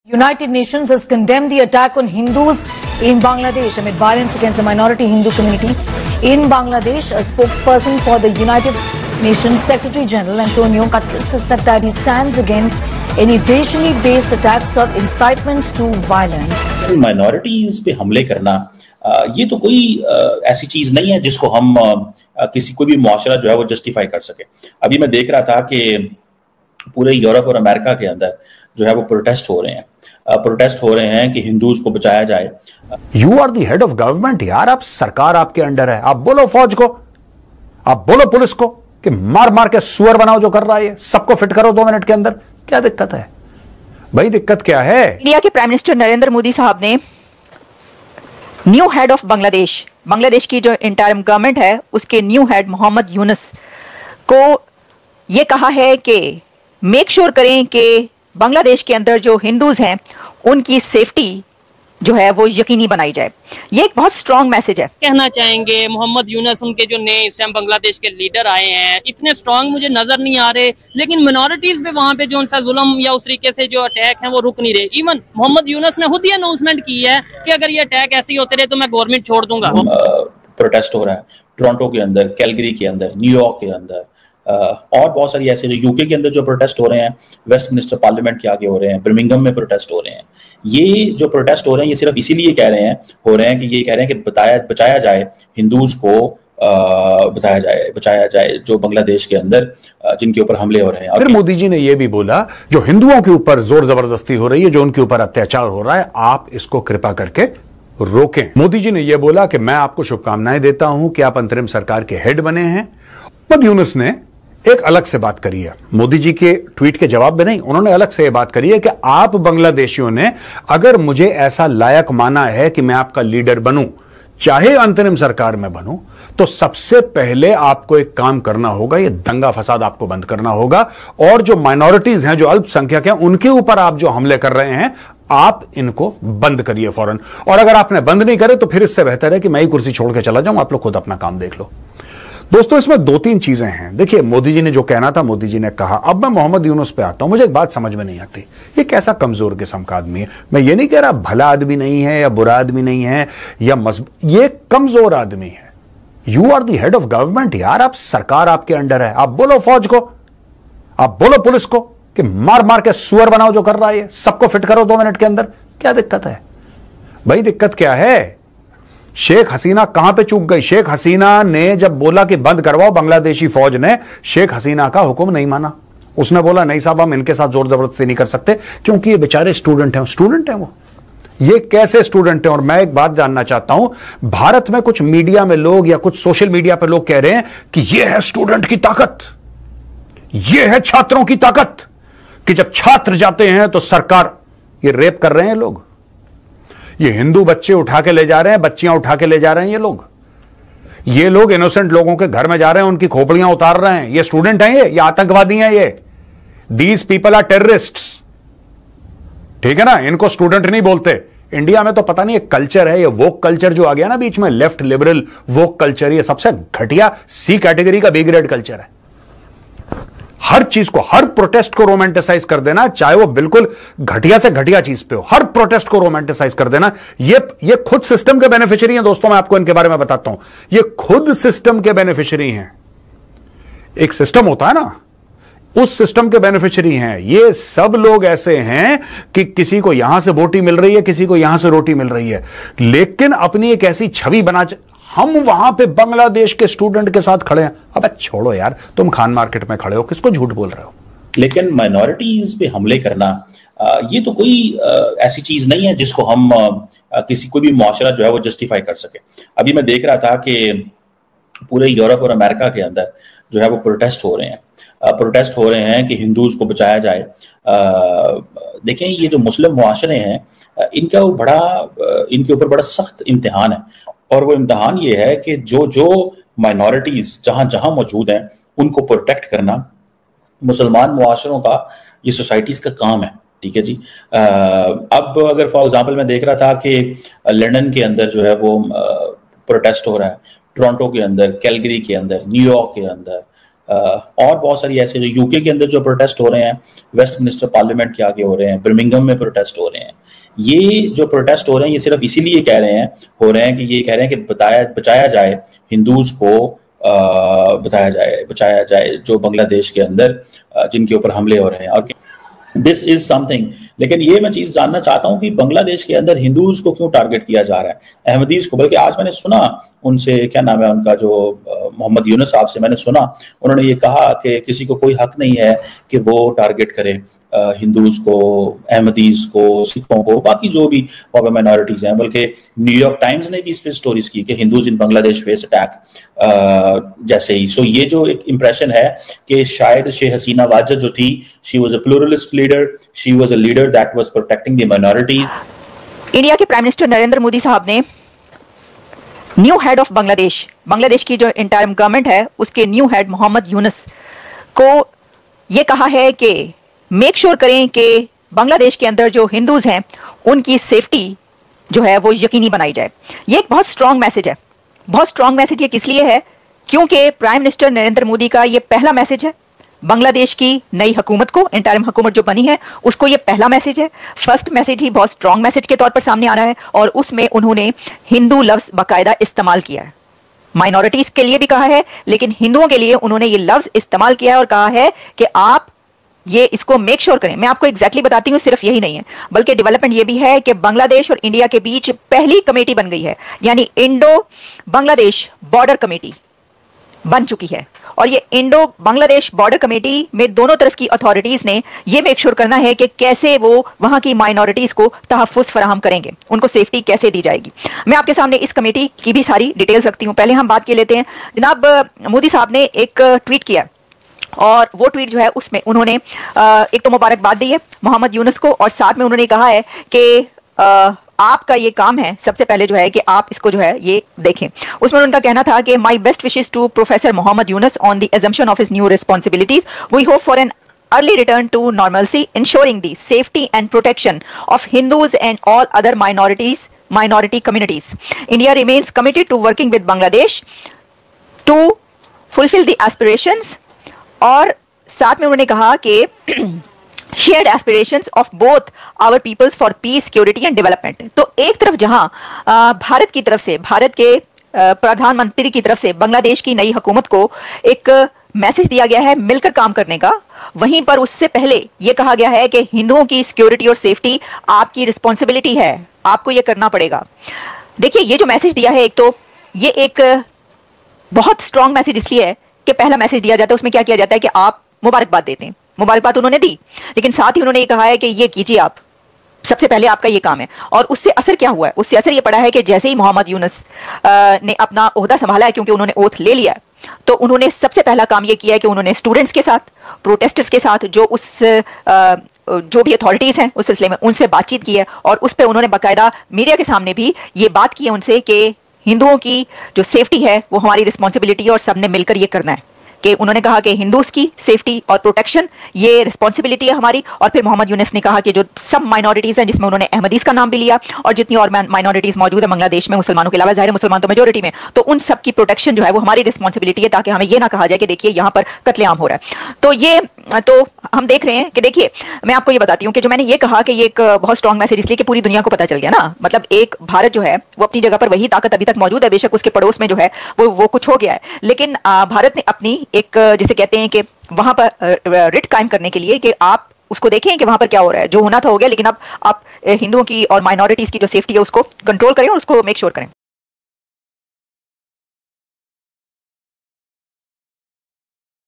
United Nations has condemned the attack on Hindus in Bangladesh amid violence against the minority Hindu community in Bangladesh. A spokesperson for the United Nations Secretary General Antonio Guterres has said that he stands against any racially based attacks or incitement to violence. Minorities पे हमले करना ये तो कोई ऐसी चीज नहीं है जिसको हम किसी कोई भी मुआशरा जो है वो जस्टिफाई कर सके। अभी मैं देख रहा था कि पूरे यूरोप और अमेरिका के अंदर जो है वो प्रोटेस्ट हो रहे हैं कि हिंदूज को बचाया जाए। You are the head of government यार, आप सरकार आपके अंडर है। आप बोलो फौज को, आप बोलो पुलिस को कि मार मार के सुअर बनाओ जो कर रहा है, सबको फिट करो 2 मिनट के अंदर। क्या दिक्कत है भाई? दिक्कत क्या है? इंडिया के प्राइम मिनिस्टर नरेंद्र मोदी साहब ने न्यू हेड ऑफ बांग्लादेश की जो इंटरिम गवर्नमेंट है उसके न्यू हेड मोहम्मद यूनुस को यह कहा है कि मेक श्योर करें कि बांग्लादेश के अंदर जो हिंदूज हैं उनकी सेफ्टी जो है वो यकीनी बनाई जाए। ये एक बहुत स्ट्रॉन्ग मैसेज है। कहना चाहेंगे मोहम्मद यूनुस, उनके जो नए इस टाइम बांग्लादेश के लीडर आए हैं, इतने स्ट्रॉन्ग मुझे नजर नहीं आ रहे, लेकिन मिनॉरिटीज पे वहाँ पे जो उनसा जुल्म या उस तरीके से जो अटैक है वो रुक नहीं रहे। इवन मोहम्मद यूनुस ने खुद ही अनाउंसमेंट की है कि अगर ये अटैक ऐसे ही होते रहे तो मैं गवर्नमेंट छोड़ दूंगा। प्रोटेस्ट हो रहा है टोरंटो के अंदर, कैलगरी के अंदर, न्यूयॉर्क के अंदर और बहुत सारी ऐसे जो यूके के अंदर जो प्रोटेस्ट हो रहे हैं, वेस्टमिनिस्टर पार्लियामेंट के आगे हो रहे हैं, बर्मिंघम में प्रोटेस्ट हो रहे हैं। ये जो प्रोटेस्ट हो रहे हैं ये सिर्फ इसीलिए कह रहे हैं कि बचाया जाए हिंदूज को, बचाया जाए जो बांग्लादेश के अंदर जिनके ऊपर हमले हो रहे हैं। फिर मोदी जी ने यह भी बोला जो हिंदुओं के ऊपर जोर जबरदस्ती हो रही है, जो उनके ऊपर अत्याचार हो रहा है, आप इसको कृपा करके रोकें। मोदी जी ने यह बोला कि मैं आपको शुभकामनाएं देता हूं कि आप अंतरिम सरकार के हेड बने हैं। मोहम्मद यूनुस ने एक अलग से बात करी है, मोदी जी के ट्वीट के जवाब में नहीं, उन्होंने अलग से यह बात करी है कि आप बांग्लादेशियों ने अगर मुझे ऐसा लायक माना है कि मैं आपका लीडर बनूं, चाहे अंतरिम सरकार में बनूं, तो सबसे पहले आपको एक काम करना होगा, यह दंगा फसाद आपको बंद करना होगा। और जो माइनॉरिटीज हैं, जो अल्पसंख्यक हैं, उनके ऊपर आप जो हमले कर रहे हैं, आप इनको बंद करिए फौरन। और अगर आपने बंद नहीं करे तो फिर इससे बेहतर है कि मैं ही कुर्सी छोड़ के चला जाऊं, आप लोग खुद अपना काम देख लो। दोस्तों, इसमें 2-3 चीजें हैं। देखिए, मोदी जी ने जो कहना था मोदी जी ने कहा। अब मैं मोहम्मद यूनुस पे आता हूं। मुझे एक बात समझ में नहीं आती, ये कैसा कमजोर किस्म का आदमी है। मैं ये नहीं कह रहा भला आदमी नहीं है या बुरा आदमी नहीं है या ये कमजोर आदमी है। You are the head of government यार, आप सरकार आपके अंडर है। आप बोलो फौज को, आप बोलो पुलिस को कि मार मार के सुअर बनाओ जो कर रहा है, सबको फिट करो 2 मिनट के अंदर। क्या दिक्कत है भाई? दिक्कत क्या है? शेख हसीना कहां पे चूक गई? शेख हसीना ने जब बोला कि बंद करवाओ, बांग्लादेशी फौज ने शेख हसीना का हुक्म नहीं माना। उसने बोला नहीं साहब, हम इनके साथ जोर जबरदस्ती नहीं कर सकते क्योंकि ये बेचारे स्टूडेंट हैं वो। ये कैसे स्टूडेंट हैं? और मैं एक बात जानना चाहता हूं, भारत में कुछ मीडिया में लोग या कुछ सोशल मीडिया पे लोग कह रहे हैं कि ये है स्टूडेंट की ताकत, ये है छात्रों की ताकत, कि जब छात्र जाते हैं तो सरकार, ये रेप कर रहे हैं लोग, ये हिंदू बच्चे उठा के ले जा रहे हैं, बच्चियां उठा के ले जा रहे हैं। ये लोग इनोसेंट लोगों के घर में जा रहे हैं, उनकी खोपड़ियां उतार रहे हैं। ये स्टूडेंट हैं, ये आतंकवादी हैं। ये दीज पीपल आर टेररिस्ट्स, ठीक है ना? इनको स्टूडेंट नहीं बोलते। इंडिया में तो पता नहीं एक कल्चर है, ये वोक कल्चर जो आ गया ना बीच में, लेफ्ट लिबरल वोक कल्चर, ये सबसे घटिया सी कैटेगरी का बी ग्रेड कल्चर है। हर चीज को, हर प्रोटेस्ट को रोमांटिसाइज कर देना, चाहे वो बिल्कुल घटिया से घटिया चीज पे हो, हर प्रोटेस्ट को रोमांटिसाइज कर देना। ये खुद सिस्टम के बेनिफिशियरी हैं दोस्तों। मैं आपको इनके बारे में बताता हूं, ये खुद सिस्टम के बेनिफिशियरी हैं। एक सिस्टम होता है ना, उस सिस्टम के बेनिफिशियरी हैं। ये सब लोग ऐसे हैं कि किसी को यहां से बोटी मिल रही है, किसी को यहां से रोटी मिल रही है, लेकिन अपनी एक ऐसी छवि बना, हम वहां पे बांग्लादेश के स्टूडेंट के साथ खड़े हैं। अब छोड़ो यार, तुम खान मार्केट में खड़े हो, किसको झूठ बोल रहे हो? लेकिन माइनॉरिटीज पे हमले करना ये तो कोई ऐसी चीज नहीं है जिसको हम किसी कोई भी मुआशरा जो है वो जस्टिफाई कर सके। अभी मैं देख रहा था कि पूरे यूरोप और अमेरिका के अंदर जो है वो प्रोटेस्ट हो रहे हैं कि हिंदूज को बचाया जाए। देखें, ये जो मुस्लिम मुआशरे हैं इनके ऊपर बड़ा सख्त इम्तिहान है, और वो इम्तिहान ये है कि जो माइनॉरिटीज जहां जहां मौजूद हैं उनको प्रोटेक्ट करना मुसलमान मुआशरों का, ये सोसाइटीज का काम है। ठीक है जी। अब अगर फॉर एग्जांपल मैं देख रहा था कि लंदन के अंदर जो है वो प्रोटेस्ट हो रहा है, टोरंटो के अंदर, कैलगरी के अंदर, न्यूयॉर्क के अंदर और बहुत सारी ऐसे जो यूके के अंदर जो प्रोटेस्ट हो रहे हैं, वेस्टमिनिस्टर पार्लियामेंट के आगे हो रहे हैं, बर्मिंघम में प्रोटेस्ट हो रहे हैं, ये जो प्रोटेस्ट हो रहे हैं ये सिर्फ इसीलिए कह रहे हैं हो रहे हैं कि ये कह रहे हैं कि बचाया जाए हिंदूज को, बचाया जाए जो बांग्लादेश के अंदर जिनके ऊपर हमले हो रहे हैं। और दिस इज समथिंग, लेकिन ये मैं चीज जानना चाहता हूं कि बांग्लादेश के अंदर हिंदूज को क्यों टारगेट किया जा रहा है, अहमदीज को। बल्कि आज मैंने सुना उनसे, क्या नाम है उनका, जो मोहम्मद यूनुस साहब से मैंने सुना, उन्होंने ये कहा कि किसी को कोई हक नहीं है कि वो टारगेट करे हिंदूज को, अहमदीज को, सिखों को, बाकी जो भी वहाँ पे माइनॉरिटीज हैं। बल्कि न्यूयॉर्क टाइम्स ने भी इस पे स्टोरीज की कि हिंदूज इन बांग्लादेश फेस अटैक जैसे ही। सो ये जो एक इंप्रेशन है कि शायद शेख हसीना वाजद जो थी, she was a pluralist leader, she was a leader that was protecting the minorities. India के प्राइम मिनिस्टर नरेंद्र मोदी साहब ने new head of Bangladesh, Bangladesh की जो इंटरिम गवर्नमेंट है उसके न्यू हेड मोहम्मद यूनुस को ये कहा है कि मेक श्योर करें कि बांग्लादेश के अंदर जो हिंदूज हैं उनकी सेफ्टी जो है वो यकीनी बनाई जाए। ये एक बहुत स्ट्रांग मैसेज है। बहुत स्ट्रांग मैसेज ये किस लिए है? क्योंकि प्राइम मिनिस्टर नरेंद्र मोदी का ये पहला मैसेज है बांग्लादेश की नई हुकूमत को, इंटरिम हुकूमत जो बनी है उसको ये पहला मैसेज है। फर्स्ट मैसेज ही बहुत स्ट्रांग मैसेज के तौर पर सामने आ रहा है और उसमें उन्होंने हिंदू लफ्ज बाकायदा इस्तेमाल किया है। माइनॉरिटीज के लिए भी कहा है लेकिन हिंदुओं के लिए उन्होंने ये लफ्ज इस्तेमाल किया है और कहा है कि आप ये इसको मेक श्योर करें। मैं आपको एग्जैक्टली बताती हूँ, सिर्फ यही नहीं है बल्कि डेवलपमेंट ये भी है कि बांग्लादेश और इंडिया के बीच पहली कमेटी बन गई है, यानी इंडो बांग्लादेश बॉर्डर कमेटी बन चुकी है। और ये इंडो बांग्लादेश बॉर्डर कमेटी में दोनों तरफ की अथॉरिटीज ने ये मेक श्योर करना है कि कैसे वो वहां की माइनॉरिटीज को तहफ्फुज फराहम करेंगे, उनको सेफ्टी कैसे दी जाएगी। मैं आपके सामने इस कमेटी की भी सारी डिटेल्स रखती हूँ। पहले हम बात कर लेते हैं, जनाब मोदी साहब ने एक ट्वीट किया और वो ट्वीट जो है उसमें उन्होंने एक तो मुबारकबाद दी है मोहम्मद यूनुस को और साथ में उन्होंने कहा है कि आपका ये काम है सबसे पहले जो है कि आप इसको जो है ये देखें। उसमें उनका कहना था कि my best wishes to professor Mohammad Yunus on the assumption of his new responsibilities, we hope for an early return to normalcy, ensuring the safety and protection of Hindus and all other minority communities. India remains committed to working with Bangladesh to fulfill the aspirations, और साथ में उन्होंने कहा कि shared aspirations of both our peoples for peace, security and development। तो एक तरफ जहां भारत की तरफ से, भारत के प्रधानमंत्री की तरफ से बांग्लादेश की नई हुकूमत को एक मैसेज दिया गया है मिलकर काम करने का, वहीं पर उससे पहले यह कहा गया है कि हिंदुओं की सिक्योरिटी और सेफ्टी आपकी रिस्पॉन्सिबिलिटी है, आपको यह करना पड़ेगा। देखिए ये जो मैसेज दिया है, एक तो ये एक बहुत स्ट्रांग मैसेज इसलिए है कि पहला मैसेज दिया जाता है उसमें क्या किया जाता है कि आप मुबारकबाद देते हैं, मुबारकबाद उन्होंने दी, लेकिन साथ ही उन्होंने ये कहा है कि ये कीजिए, आप सबसे पहले आपका ये काम है। और उससे असर क्या हुआ है? उससे असर ये पड़ा है कि जैसे ही मोहम्मद यूनुस ने अपना ओहदा संभाला है, क्योंकि उन्होंने ओथ ले लिया है, तो उन्होंने सबसे पहला काम ये किया है कि उन्होंने स्टूडेंट्स के साथ, प्रोटेस्टर्स के साथ, जो भी अथॉरिटीज हैं उस सिलसिले में उनसे बातचीत की है और उस पर उन्होंने बाकायदा मीडिया के सामने भी ये बात की है उनसे कि हिंदुओं की जो सेफ्टी है वो हमारी रिस्पॉन्सिबिलिटी है और सबने मिलकर ये करना है। कि उन्होंने कहा कि हिंदूज की सेफ्टी और प्रोटेक्शन ये रिस्पॉन्सिबिलिटी है हमारी। और फिर मोहम्मद यूनुस ने कहा कि जो सब माइनॉरिटीज हैं, जिसमें उन्होंने अहमदीज का नाम भी लिया और जितनी और माइनॉरिटीज मौजूद है बांग्लादेश में मुसलमानों के अलावा, ज़ाहिर मुसलमान तो मेजोरिटी में, तो उन सब की प्रोटेक्शन जो है वो हमारी रिस्पॉन्सिबिलिटी है, ताकि हमें ये ना कहा जाए कि देखिए यहाँ पर कत्लेआम हो रहा है। तो ये तो हम देख रहे हैं कि देखिए मैं आपको ये बताती हूँ कि जो मैंने ये कहा कि ये एक बहुत स्ट्रॉन्ग मैसेज इसलिए कि पूरी दुनिया को पता चल गया ना, मतलब एक भारत जो है वो अपनी जगह पर वही ताकत अभी तक मौजूद है, बेशक उसके पड़ोस में जो है वो कुछ हो गया है, लेकिन भारत ने अपनी एक जिसे कहते हैं कि वहां पर रिट कायम करने के लिए कि आप उसको देखें कि वहां पर क्या हो रहा है, जो होना था हो गया, लेकिन अब आप हिंदुओं की और माइनॉरिटीज की जो सेफ्टी है उसको कंट्रोल करें और उसको मेक श्योर करें।